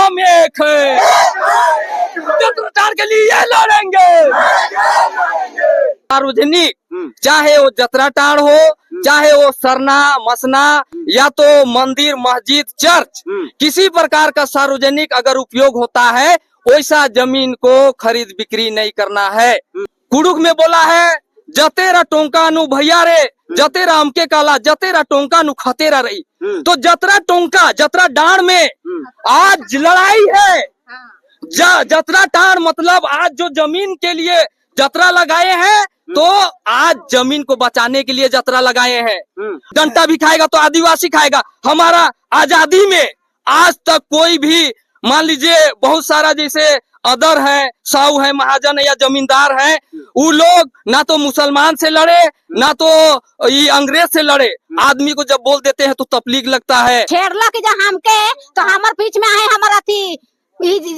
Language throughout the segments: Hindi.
हम एक है, जत्राटाड़ के लिए लड़ेंगे। सार्वजनिक, चाहे वो जत्राटाड़ हो, चाहे वो सरना मसना या तो मंदिर मस्जिद चर्च, किसी प्रकार का सार्वजनिक अगर उपयोग होता है वैसा जमीन को खरीद बिक्री नहीं करना है। कुड़ुक में बोला है, जतेरा टोंका नु भैया रे, जतेरा हमके काला, जतेरा टोंका नु खतेरा रही। तो जतरा टोंका जतरा डांड में आज लड़ाई है। जत्राटाड़ मतलब आज जो जमीन के लिए जतरा लगाए हैं, तो आज जमीन को बचाने के लिए जतरा लगाए हैं। जनता भी खाएगा तो आदिवासी खाएगा। हमारा आजादी में आज तक कोई भी, मान लीजिए बहुत सारा जैसे अदर है, साहू है, महाजन है या जमींदार है, वो लोग ना तो मुसलमान से लड़े ना तो ये अंग्रेज से लड़े। आदमी को जब बोल देते हैं तो तकलीफ लगता है। छेड़ला की जब हमके तो हमार बीच में आए हमारा थी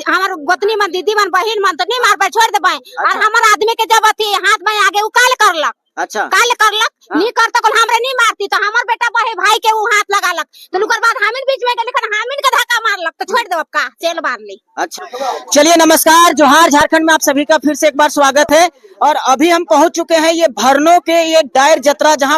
हमार गोतनी मन दीदी मन बहन मन तो नहीं मार पाए, छोड़ दे पाए। और हमारे आदमी के जब अथी हाथ में आगे वो काल करलक। अच्छा, काल करलक नहीं करता कौन हमरे नहीं मारती तो हमार बेटा भाई के वो हाथ लगालक तो उनकर बाद हामिन बीच में लेकिन हामिन का धक्का मारलक तो छोड़ दे का जेल मार ली। अच्छा, चलिए नमस्कार, जोहार झारखंड में आप सभी का फिर से एक बार स्वागत है। और अभी हम पहुंच चुके हैं ये भरनों के ये डायर जतरा जहां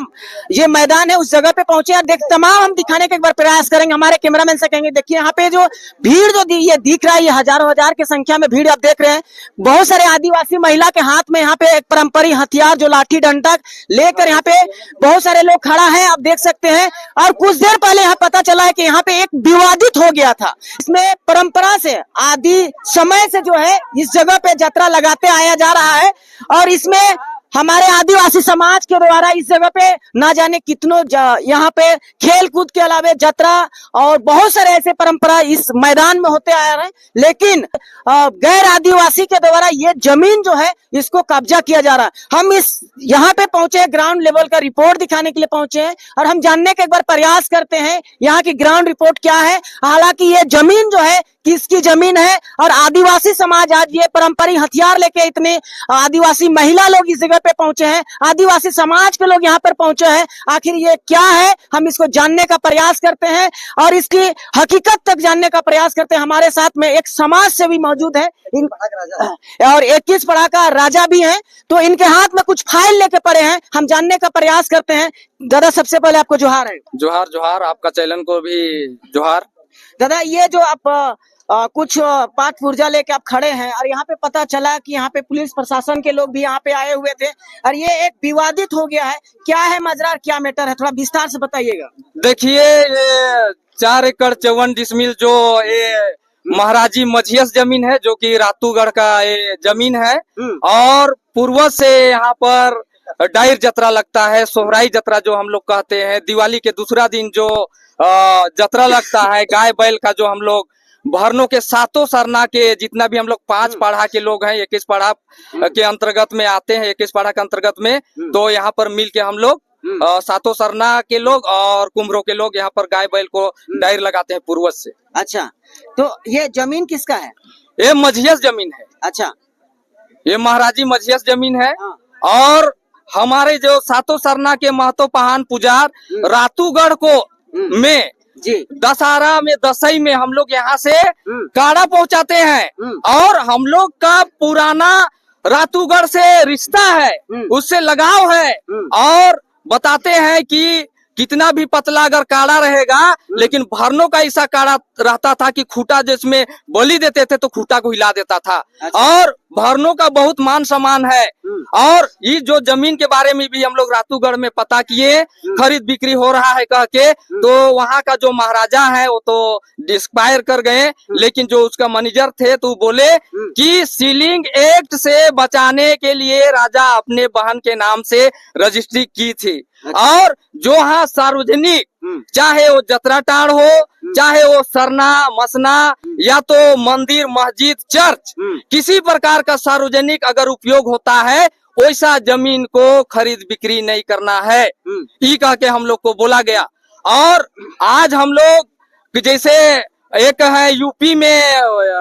ये मैदान है उस जगह पे पहुंचे हैं। तमाम हम दिखाने का एक बार प्रयास करेंगे, हमारे कैमरामैन से कहेंगे। देखिए यहाँ पे जो भीड़ जो ये दिख रहा है, ये हजारों हजार की संख्या में भीड़ आप देख रहे हैं। बहुत सारे आदिवासी महिला के हाथ में यहाँ पे एक पारंपरिक हथियार जो लाठी डंडा लेकर यहाँ पे बहुत सारे लोग खड़ा है, आप देख सकते हैं। और कुछ देर पहले यहाँ पता चला है कि यहाँ पे एक विवादित हो गया था। इसमें परंपरा से आदि समय से जो है इस जगह पे जतरा लगाते आया जा रहा है। और इसमें हमारे आदिवासी समाज के द्वारा इस जगह पे ना जाने कितनों यहाँ पे खेल कूद के अलावे जतरा और बहुत सारे ऐसे परंपरा इस मैदान में होते आ रहे हैं। लेकिन गैर आदिवासी के द्वारा ये जमीन जो है इसको कब्जा किया जा रहा है। हम इस यहाँ पे पहुंचे, ग्राउंड लेवल का रिपोर्ट दिखाने के लिए पहुंचे हैं और हम जानने का एक बार प्रयास करते हैं यहाँ की ग्राउंड रिपोर्ट क्या है। हालांकि ये जमीन जो है किसकी जमीन है और आदिवासी समाज आज ये पारंपरिक हथियार लेके इतने आदिवासी महिला लोग इस जगह पे पहुंचे हैं, आदिवासी समाज के लोग यहाँ पर पहुंचे हैं। आखिर ये क्या है, हम इसको जानने का प्रयास करते हैं और इसकी हकीकत तक जानने का प्रयास करते हैं। हमारे साथ में एक समाज सेवी मौजूद है और 21 पढ़ा का राजा भी है, तो इनके हाथ में कुछ फाइल लेके पड़े हैं, हम जानने का प्रयास करते हैं। दादा सबसे पहले आपको जोहार है। जोहार जोहार, आपका चैनल को भी जोहार। दादा ये जो आप कुछ पाठ पूर्जा लेके आप खड़े हैं और यहाँ पे पता चला कि यहाँ पे पुलिस प्रशासन के लोग भी यहाँ पे आए हुए थे और ये एक विवादित हो गया है, क्या है मजरा, क्या मैटर है, थोड़ा विस्तार से बताइएगा। देखिए ये 4 एकड़ 54 डिसमिल जो ये महाराजी मझियस जमीन है जो कि रातूगढ़ का ये जमीन है और पूर्वज से यहाँ पर डायर जतरा लगता है, सोहराई जतरा जो हम लोग कहते हैं। दिवाली के दूसरा दिन जो जतरा लगता है गाय बैल का, जो हम लोग भरनों के सातों सरना के जितना भी हम लोग 5 पढ़ा के लोग हैं, 21 पढ़ा के अंतर्गत में आते हैं, 21 पढ़ा के अंतर्गत में, तो यहाँ पर मिल के हम लोग सातों सरना के लोग और कुम्भरों के लोग यहाँ पर गाय बैल को डायर लगाते हैं पूर्वज से। अच्छा, तो ये जमीन किसका है? ये मझियस जमीन है। अच्छा, ये महाराजी मझियस जमीन है और हमारे जो सातों सरना के महतो पहान पुजार रातूगढ़ को में जी दशहरा में दसई में हम लोग यहाँ से काढ़ा पहुँचाते हैं और हम लोग का पुराना रातूगढ़ से रिश्ता है, उससे लगाव है। और बताते हैं कि कितना भी पतला अगर काढ़ा रहेगा, लेकिन भरनों का ऐसा काढ़ा रहता था कि खूंटा जिसमें बलि देते थे तो खूंटा को हिला देता था। और भरनों का बहुत मान सम्मान है। और ये जो जमीन के बारे में भी हम लोग रातूगढ़ में पता किए, खरीद बिक्री हो रहा है कह के, तो वहाँ का जो महाराजा है वो तो डिस्पायर कर गए, लेकिन जो उसका मैनेजर थे तो बोले कि सीलिंग एक्ट से बचाने के लिए राजा अपने बहन के नाम से रजिस्ट्री की थी। और जो हाँ सार्वजनिक, चाहे वो जत्राटाड़ हो, चाहे वो सरना मसना या तो मंदिर मस्जिद चर्च, किसी प्रकार का सार्वजनिक अगर उपयोग होता है वैसा जमीन को खरीद बिक्री नहीं करना है, ये कह के हम लोग को बोला गया। और आज हम लोग जैसे एक है यूपी में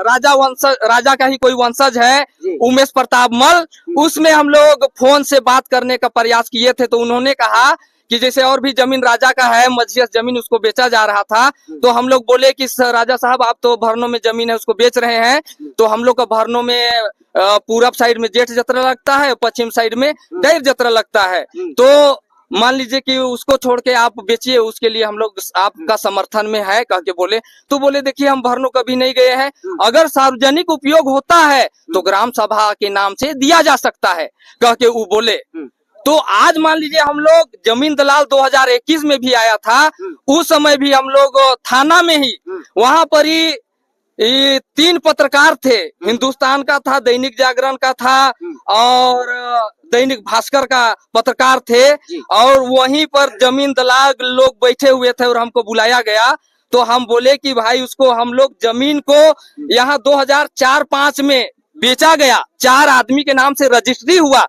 राजा का ही कोई वंशज है उमेश प्रताप मल, उसमें हम लोग फोन से बात करने का प्रयास किए थे, तो उन्होंने कहा कि जैसे और भी जमीन राजा का है, मजियस जमीन उसको बेचा जा रहा था, तो हम लोग बोले कि राजा साहब आप तो भरनों में जमीन है उसको बेच रहे हैं, तो हम लोग का भरनों में पूरब साइड में जेठ जतरा लगता है, पश्चिम साइड में डायर जतरा लगता है, तो मान लीजिए कि उसको छोड़ के आप बेचिए, उसके लिए हम लोग आपका समर्थन में है कह के बोले। तो बोले देखिए हम भरनों कभी नहीं गए हैं, अगर सार्वजनिक उपयोग होता है तो ग्राम सभा के नाम से दिया जा सकता है कह के वो बोले। तो आज मान लीजिए हम लोग जमीन दलाल 2021 में भी आया था, उस समय भी हम लोग थाना में ही वहां पर ही ये 3 पत्रकार थे, हिंदुस्तान का था, दैनिक जागरण का था और दैनिक भास्कर का पत्रकार थे, और वहीं पर जमीन दलाल लोग बैठे हुए थे और हमको बुलाया गया। तो हम बोले कि भाई उसको हम लोग जमीन को यहाँ 2004-5 में बेचा गया, 4 आदमी के नाम से रजिस्ट्री हुआ,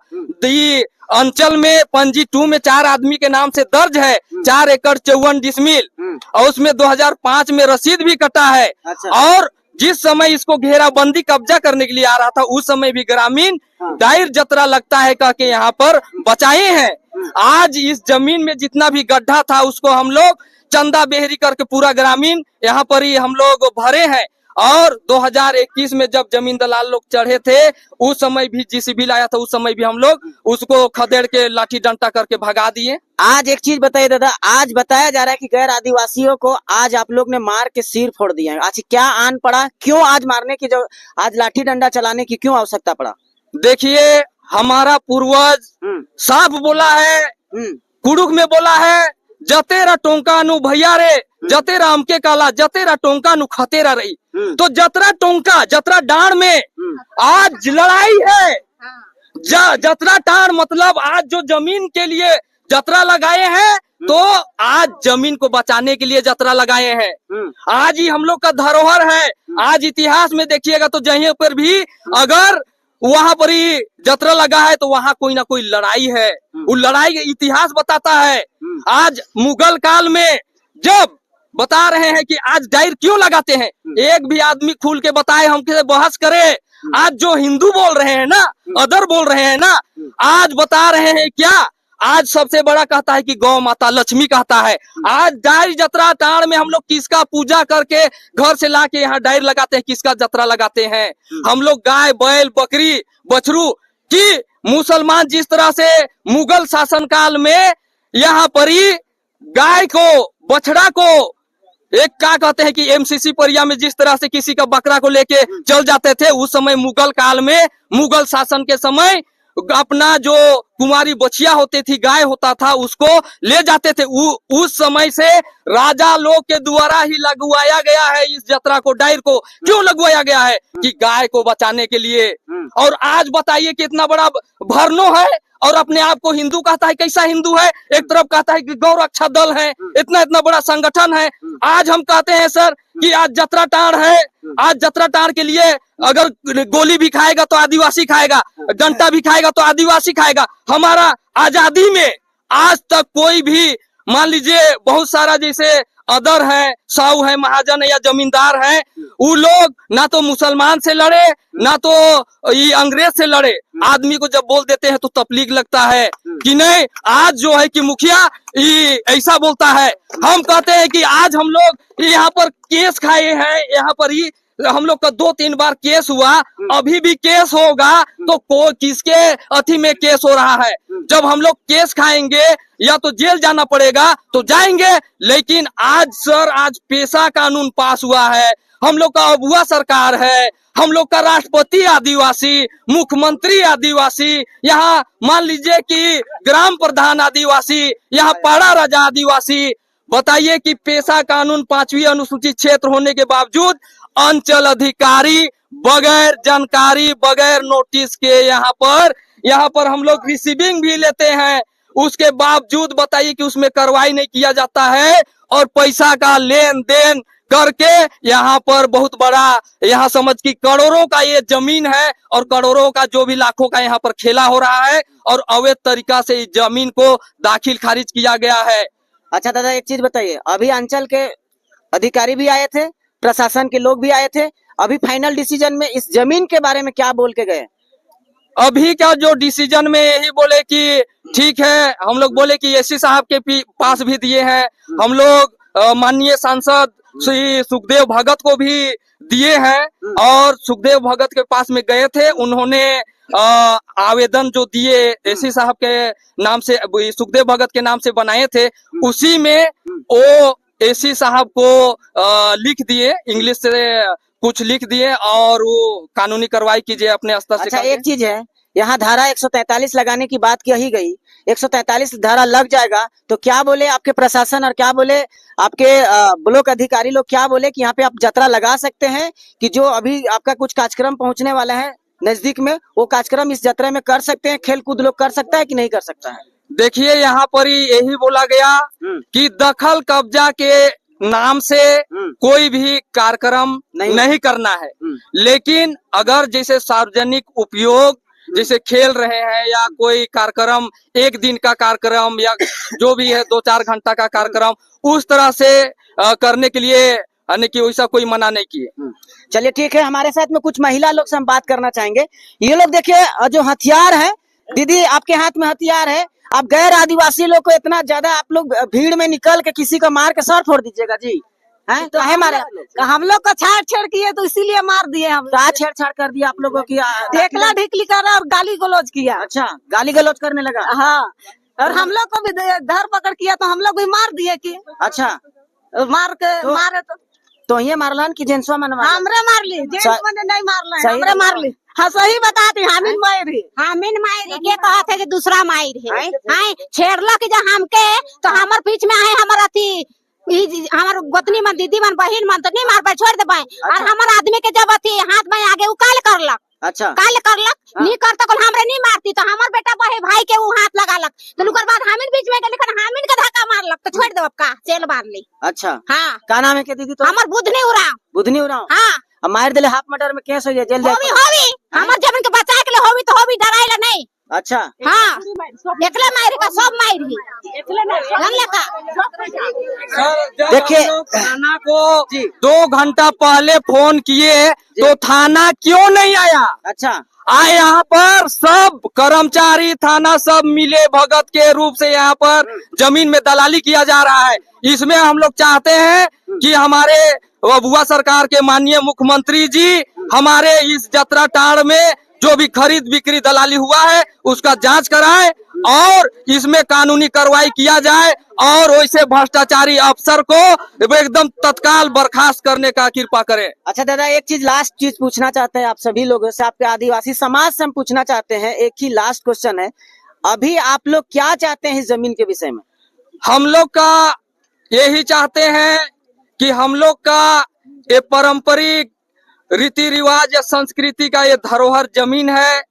अंचल में पंजी 2 में 4 आदमी के नाम से दर्ज है, 4 एकड़ 54 डिसमिल, और उसमें 2005 में रसीद भी कटा है। और जिस समय इसको घेराबंदी कब्जा करने के लिए आ रहा था, उस समय भी ग्रामीण डायर जतरा लगता है कह के यहाँ पर बचाए हैं। आज इस जमीन में जितना भी गड्ढा था उसको हम लोग चंदा बेहरी करके पूरा ग्रामीण यहाँ पर ही हम लोग भरे हैं। और 2021 में जब जमीन दलाल लोग चढ़े थे, उस समय भी जीसीबी लाया था, उस समय भी हम लोग उसको खदेड़ के लाठी डंटा करके भगा दिए। आज एक चीज बताइए दादा, आज बताया जा रहा है कि गैर आदिवासियों को आज आप लोग ने मार के सिर फोड़ दिया है, आज क्या आन पड़ा, क्यों आज मारने की, जो आज लाठी डंडा चलाने की क्यों आवश्यकता पड़ा? देखिए हमारा पूर्वज साफ बोला है, कुड़ुक में बोला है, जतेरा टोंका नु भैया रे, जतेरा अमके काला, जतेरा टोंका नु खतेरा रही। तो जतरा टोंका, जतरा डांड में आज लड़ाई है। जतरा डांड मतलब आज जो जमीन के लिए जतरा लगाए हैं, तो आज जमीन को बचाने के लिए जतरा लगाए हैं। आज ही हम लोग का धरोहर है। आज इतिहास में देखिएगा तो जहीं पर भी अगर वहां पर ही जतरा लगा है तो वहां कोई ना कोई लड़ाई है, वो लड़ाई इतिहास बताता है। आज मुगल काल में जब बता रहे हैं कि आज डायर क्यों लगाते हैं, एक भी आदमी खुल के बताए, हमसे बहस करे। आज जो हिंदू बोल रहे हैं ना, अदर बोल रहे हैं ना, आज बता रहे हैं क्या, आज सबसे बड़ा कहता है कि गौ माता लक्ष्मी कहता है। आज डायर जतरा टाण में हम लोग किसका पूजा करके घर से लाके यहाँ डायर लगाते हैं, किसका जतरा लगाते हैं? हम लोग गाय बैल बकरी बछरू की, मुसलमान जिस तरह से मुगल शासन काल में यहाँ पर ही गाय को बछड़ा को एक क्या कहते हैं कि एमसीसी परिया में जिस तरह से किसी का बकरा को लेके चल जाते थे, उस समय मुगल काल में मुगल शासन के समय अपना जो कुमारी बछिया होती थी, गाय होता था, उसको ले जाते थे। उस समय से राजा लोग के द्वारा ही लगवाया गया है इस जतरा को, डायर को। क्यों लगवाया गया है? कि गाय को बचाने के लिए। और आज बताइए कि इतना बड़ा भरनो है और अपने आप को हिंदू कहता है। कैसा हिंदू है? एक तरफ कहता है कि गौ रक्षा दल है, इतना इतना बड़ा संगठन है। आज हम कहते हैं सर कि आज जतरा टाण है, आज जतरा टाण के लिए अगर गोली भी खाएगा तो आदिवासी खाएगा, डंटा भी खाएगा तो आदिवासी खाएगा। हमारा आजादी में आज तक कोई भी, मान लीजिए बहुत सारा जैसे अदर है, साहू है, महाजन है या जमींदार है, वो लोग ना तो मुसलमान से लड़े ना तो ये अंग्रेज से लड़े। आदमी को जब बोल देते हैं तो तकलीफ लगता है कि नहीं, आज जो है कि मुखिया ये ऐसा बोलता है। हम कहते हैं कि आज हम लोग यहाँ पर केस खाए हैं, यहाँ पर ही हम लोग का 2-3 बार केस हुआ, अभी भी केस होगा तो किसके अथी में केस हो रहा है? जब हम लोग केस खाएंगे या तो जेल जाना पड़ेगा तो जाएंगे। लेकिन आज सर, आज पेशा कानून पास हुआ है, हम लोग का अबुआ सरकार है, हम लोग का राष्ट्रपति आदिवासी, मुख्यमंत्री आदिवासी, यहाँ मान लीजिए कि ग्राम प्रधान आदिवासी, यहाँ पाड़ा राजा आदिवासी। बताइए कि पेशा कानून 5वीं अनुसूचित क्षेत्र होने के बावजूद अंचल अधिकारी बगैर जानकारी बगैर नोटिस के यहाँ पर हम लोग रिसीविंग भी लेते हैं, उसके बावजूद बताइए कि उसमें कार्रवाई नहीं किया जाता है। और पैसा का लेन देन करके यहाँ पर बहुत बड़ा, यहाँ समझ की करोड़ों का ये जमीन है और करोड़ों का जो भी लाखों का यहाँ पर खेला हो रहा है और अवैध तरीका से इस जमीन को दाखिल खारिज किया गया है। अच्छा दादा, एक चीज बताइए, अभी अंचल के अधिकारी भी आए थे, प्रशासन के लोग भी आए थे, अभी फाइनल डिसीजन में इस जमीन के बारे में क्या बोल के गए? अभी का जो डिसीजन में यही बोले कि ठीक है, हम लोग बोले कि एससी साहब के पास भी दिए हैं, हम लोग माननीय सांसद श्री सुखदेव भगत को भी दिए हैं और सुखदेव भगत के पास में गए थे, उन्होंने आवेदन जो दिए एससी साहब के नाम से, सुखदेव भगत के नाम से बनाए थे, उसी में वो एससी साहब को लिख दिए, इंग्लिश से कुछ लिख दिए और वो कानूनी कार्रवाई कीजिए अपने स्तर से। अच्छा, एक चीज है, यहाँ धारा 143 लगाने की बात कही गई, 143 धारा लग जाएगा तो क्या बोले आपके प्रशासन और क्या बोले आपके ब्लॉक अधिकारी लोग, क्या बोले कि यहाँ पे आप जतरा लगा सकते हैं कि जो अभी आपका कुछ कार्यक्रम पहुंचने वाला है नजदीक में, वो कार्यक्रम इस जतरा में कर सकते हैं, खेल कूद लोग कर सकता है कि नहीं कर सकता है? देखिए, यहाँ पर ही यही बोला गया कि दखल कब्जा के नाम से कोई भी कार्यक्रम नहीं करना है, लेकिन अगर जैसे सार्वजनिक उपयोग जैसे खेल रहे हैं या कोई कार्यक्रम, एक दिन का कार्यक्रम या जो भी है 2-4 घंटा का कार्यक्रम, उस तरह से करने के लिए यानी कि वैसा कोई मना नहीं किए। चलिए ठीक है, हमारे साथ में कुछ महिला लोग से हम बात करना चाहेंगे। ये लोग देखिए, जो हथियार है, दीदी आपके हाथ में हथियार है, आप गैर आदिवासी लोग को इतना ज्यादा आप लोग भीड़ में निकल के किसी का मार के सर फोड़ दीजिएगा जी, हैं? तो है मारे हम लोग को छेड़ किए तो इसीलिए मार दिए हम। क्या छेड़छाड़ कर दिया आप लोगों की? ढेकला ढिकली कर और गाली गलौज किया। अच्छा, गाली गलौज करने लगा? हाँ, और हम लोग को भी धर पकड़ किया तो हम लोग भी मार दिए कि। अच्छा, मार के मारे तो ये मारलन की जेंसवा मनवा? हमरे मार ली, जेंस मने नहीं मारला, हमरे मार ली। हाँ, सही बताती, हामिन मायरी के कहा थे कि दूसरा मायरी है, छेड़ला कि जब हमके तो हमर पीछ में आए, हमर अथी हमार गोतनी मन, दीदी मन, बहन मन तो नहीं मार पाए, छोड़ दे पाए, और हमार आदमी के जब अथी हाथ में आगे वो काल करलक। अच्छा, काल करलक, नहीं करता कल हमरे नहीं मारती तो हमार बेटा भाई के वो हाथ लगालक, तो उनकर बाद हामिन बीच में गए, लेकिन हामिन का धक्का मारलक तो छोड़ दे, का सेल मार ली। अच्छा, हाँ, क्या नाम है के दीदी? तो हमार बुधनी उराव। हाँ, अब मार दिले, हाफ मर्डर में केस हो जाए, जेल जाए। होवी हमार जमीन के बचाए के लिए होवी तो होवी, डराइला नहीं। अच्छा, हाँ, एकले मायरी का सब मायरी देखिए, थाना को 2 घंटा पहले फोन किए तो थाना क्यों नहीं आया? अच्छा, आए यहाँ पर सब कर्मचारी थाना सब मिले भगत के रूप से यहाँ पर जमीन में दलाली किया जा रहा है। इसमें हम लोग चाहते हैं कि हमारे बुआ सरकार के माननीय मुख्यमंत्री जी हमारे इस जतरा टाड़ में जो भी खरीद बिक्री दलाली हुआ है उसका जांच कराए और इसमें कानूनी कार्रवाई किया जाए और वैसे भ्रष्टाचारी अफसर को एकदम तत्काल बर्खास्त करने का कृपा करें। अच्छा दादा, एक चीज लास्ट चीज पूछना चाहते हैं आप सभी लोगों से, आपके आदिवासी समाज से हम पूछना चाहते हैं, एक ही लास्ट क्वेश्चन है, अभी आप लोग क्या चाहते हैं इस जमीन के विषय में? हम लोग का यही चाहते हैं कि हम लोग का ये पारंपरिक रीति रिवाज या संस्कृति का ये धरोहर जमीन है,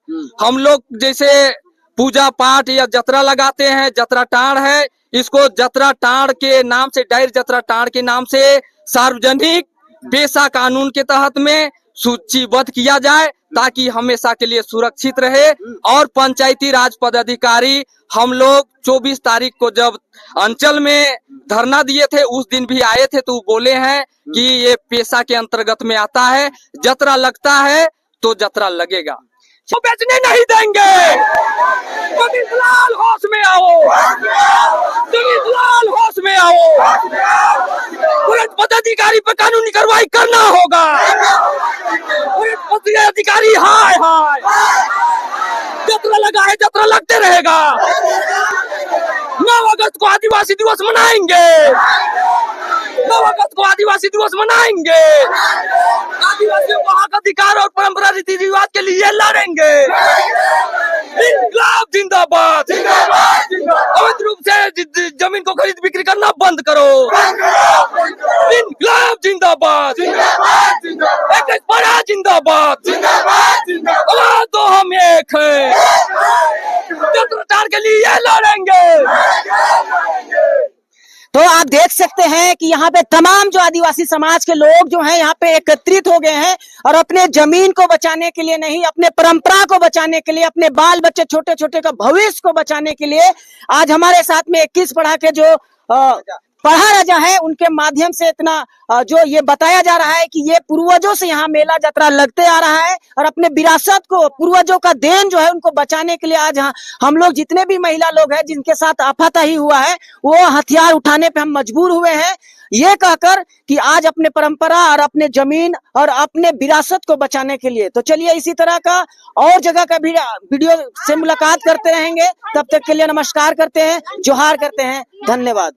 हम लोग जैसे पूजा पाठ या जतरा लगाते हैं, जतरा टाड़ है, इसको जतरा टाड़ के नाम से, डायर जतरा टाड़ के नाम से सार्वजनिक पेशा कानून के तहत में सूचीबद्ध किया जाए ताकि हमेशा के लिए सुरक्षित रहे। और पंचायती राज पदाधिकारी हम लोग 24 तारीख को जब अंचल में धरना दिए थे उस दिन भी आए थे, तो बोले हैं कि ये पेशा के अंतर्गत में आता है, जतरा लगता है तो जतरा लगेगा, तो बेचने नहीं देंगे। जमींदार होश में आओ, जमींदार होश में आओ, पुलिस पदाधिकारी पर कानूनी कार्रवाई करना होगा। पुलिस पदाधिकारी हाय हाय, जतरा लगा है, जतरा लगते रहेगा। 9 अगस्त को आदिवासी दिवस मनाएंगे, 9 अगस्त को आदिवासी दिवस मनाएंगे, आदिवासियों को हक अधिकार और परंपरा रीति रिवाज के लिए लड़ेंगे। इंकलाब जिंदाबाद, अवैध रूप से जमीन को खरीद बिक्री करना बंद करो। इंकलाब जिंदाबाद, एक बड़ा जिंदाबाद, आवाज दो हम एक है, जतरा के लिए लड़ेंगे। तो आप देख सकते हैं कि यहाँ पे तमाम जो आदिवासी समाज के लोग जो हैं यहाँ पे एकत्रित हो गए हैं और अपने जमीन को बचाने के लिए नहीं, अपने परंपरा को बचाने के लिए, अपने बाल बच्चे छोटे छोटे का भविष्य को बचाने के लिए आज हमारे साथ में 21 पढ़ा के जो पढ़ा राजा है उनके माध्यम से इतना जो ये बताया जा रहा है कि ये पूर्वजों से यहाँ मेला यात्रा लगते आ रहा है और अपने विरासत को, पूर्वजों का देन जो है उनको बचाने के लिए आज हम लोग जितने भी महिला लोग हैं जिनके साथ आफाताही हुआ है वो हथियार उठाने पे हम मजबूर हुए हैं, ये कहकर कि आज अपने परंपरा और अपने जमीन और अपने विरासत को बचाने के लिए। तो चलिए इसी तरह का और जगह का भी वीडियो से मुलाकात करते रहेंगे। तब तक के लिए नमस्कार करते हैं, जोहार करते हैं, धन्यवाद।